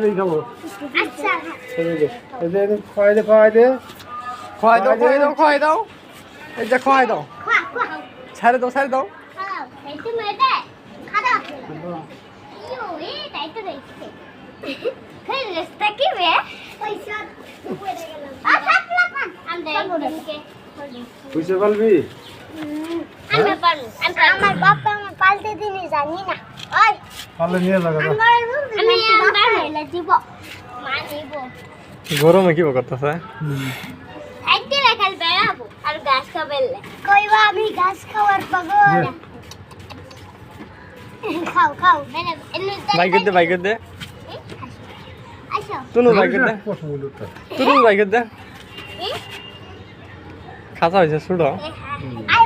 এই খাবো আচ্ছা খাওয়াই দাও এই যে খাওয়াই দাও খা খা ছাড়ে দাও খাও এই তো মেয়েটা খাওয়া ইউ এই তাই তো দেখছে খাই রাস্তা কি বে পয়সা পড়ে গেল থাক আমরা এদিকে বুঝতে পারবি আমি পারবো আমার বাবা আমার পালতে দিনে জানি না ওই পারলে নিয়ে লাগা আমি আমার হইলা দিব মা নিব গরমে কি করতেছে একদিন একাল বেড়াবো আর গাছ খাবেলে কইবা আমি গাছ খাওয়ার পাগল খাও খাও মানে বাইকের দে আসো তুনু বাইকের দে তুনু বাইকের দে খাসা হয়েছে ছোট আই